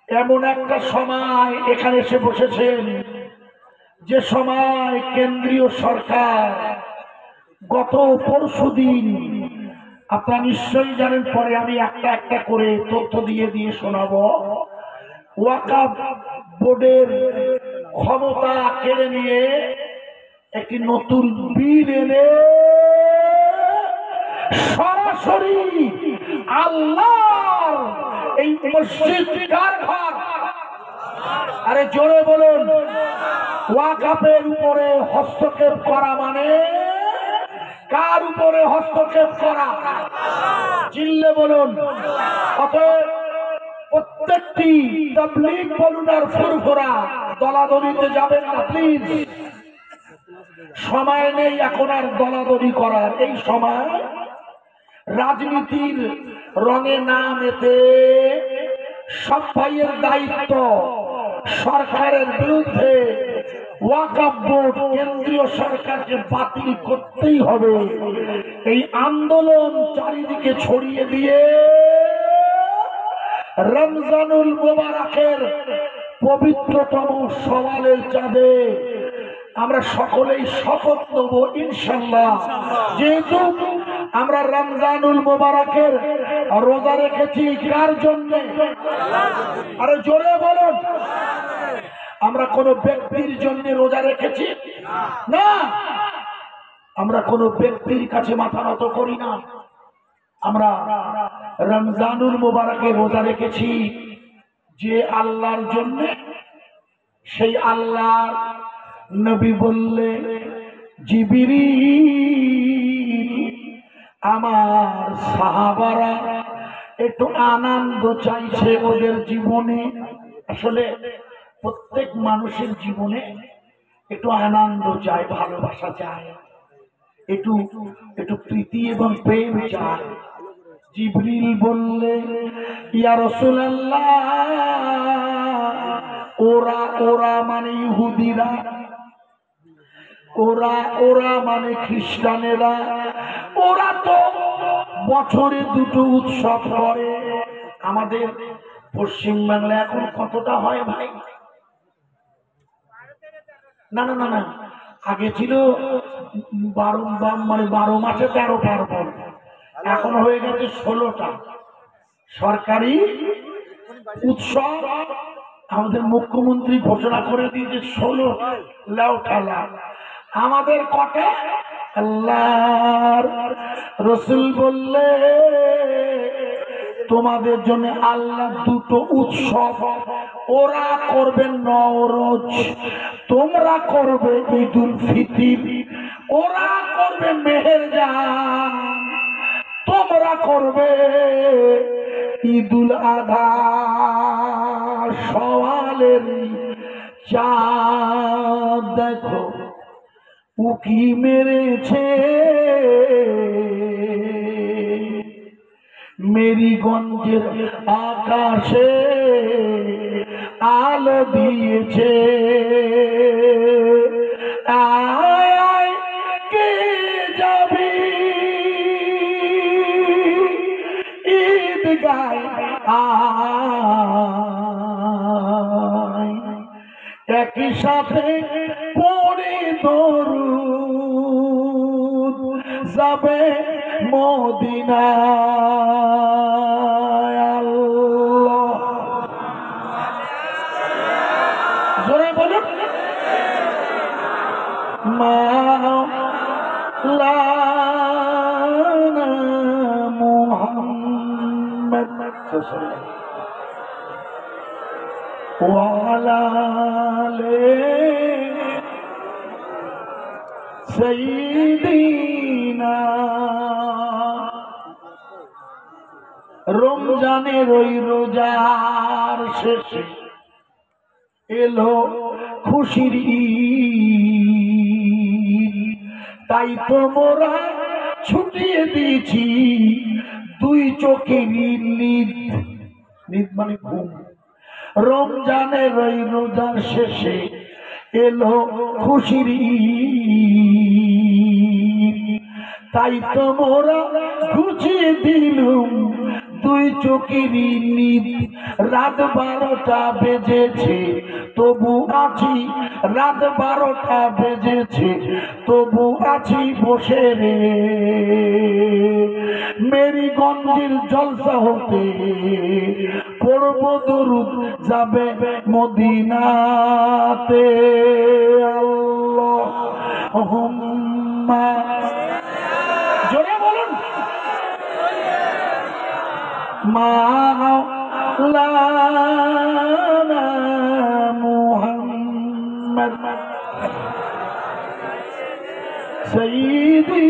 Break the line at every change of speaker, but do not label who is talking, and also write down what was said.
এমন একটা সময় এখানে এসে বসেছেন যে সময় কেন্দ্রীয় সরকার গত পরশুদিন, আপনারা নিশ্চয়ই জানেন, পরে আমি একটা একটা করে তথ্য দিয়ে দিয়ে শোনাবো, ওয়াকফ বোর্ডের ক্ষমতা কেড়ে নিয়ে একটি নতুন বিল এনে সরাসরি আল্লাহর এই মসজিদ কার ঘর, আরে জোরে বলুন, ওয়াকফের উপরে হস্তক্ষেপ করা মানে কার উপরে হস্তক্ষেপ করা? চিল্লে বলুন। অতএব প্রত্যেকটি তাবলীগ বলুন আর ফুরফুরা দলাদলিতে যাবেন না প্লিজ। সময় নেই এখন আর দলাদলি করার। এই সময় রাজনীতির রঙে না মেতে সব ভাইয়ের দায়িত্ব সরকারের বিরুদ্ধে ওয়াকফ বোর্ড কেন্দ্রীয় সরকারকে বাতিল করতেই হবে। এই আন্দোলন চারিদিকে ছড়িয়ে দিয়ে রমজানুল মুবারকের পবিত্রতম সওয়ালের চাঁদে আমরা সকলেই শপথ নেব ইনশাআল্লাহ, যেহেতু আমরা রমজানুল মুবারকের রোজা রেখেছি কার জন্য? আরে জোরে বলুন। আমরা কোন ব্যক্তির জন্য রোজা রেখেছি না, আমরা কোন ব্যক্তির কাছে মাথা নত করি না। আমরা রমজানুল মুবারকে রোজা রেখেছি যে আল্লাহর জন্য। সেই আল্লাহর নবী বললে, জিবরিল আমার সাহাবারা একটু আনন্দ চাইছে ওদের জীবনে। আসলে প্রত্যেক মানুষের জীবনে একটু আনন্দ চায়, ভালোবাসা চায়, একটু একটু প্রীতি এবং প্রেম চায়। জিবরিল বললে, ইয়া রাসূলুল্লাহ, ওরা ওরা মানে ইহুদিরা, ওরা ওরা মানে খ্রিস্টানেরা, ওরা তো বছরে দুটো উৎসব করে। আমাদের পশ্চিম বাংলায় এখন কতটা হয় ভাই? না না না না, আগে ছিল 12 মাসে 13 পার্বণ, এখন হয়ে গেছে 16টা সরকারি উৎসব। আমাদের মুখ্যমন্ত্রী ঘোষণা করে দিয়েছে 16 লেওঠালা। আমাদের কটা? আল্লাহর রাসূল বললে, তোমাদের জন্য আল্লাহ দুটো উৎসব, ওরা করবে নওরোজ, তোমরা করবে ঈদুল ফিতর। ওরা করবে মেহেরজান, তোমরা করবে ঈদুল আযহা। সওয়ালের চাঁদ দেখো উকি মেরেছে, মেরিগঞ্জের আকাশে আলো দিয়েছে। আয় আয় কে যাবি ঈদগায়, আয় একই সাথে পড়ে দরুদ যাবে মদিনায়। আল্লাহ জোরে বলুন, মাওলানা মুহাম্মদ ওয়া আলা আলি সাইয়্যিদিনা। রমজানের ওই রোজার শেষে এলো খুশির ঈদ, তাই তো মোরা ছুটিয়ে দিয়েছি দুই চোখের নিদ। নিদ মানে ঘুম। রমজানের ওই রোজার শেষে এলো খুশির ঈদ, তাই তো মোরা গুছিয়ে দিলুম দুই চোখের নিদ। রাত 12টা বেজেছে তবু আছি, রাত 12টা বেজেছে তবু আছি বসে রে। মেরিগঞ্জের জলসা হতে পড়ব দরুদ যাবে মদিনাতে। আল্লাহুম্মা, জোরে বলুন, মাওলানা মুহাম্মদ সাইয়্যিদি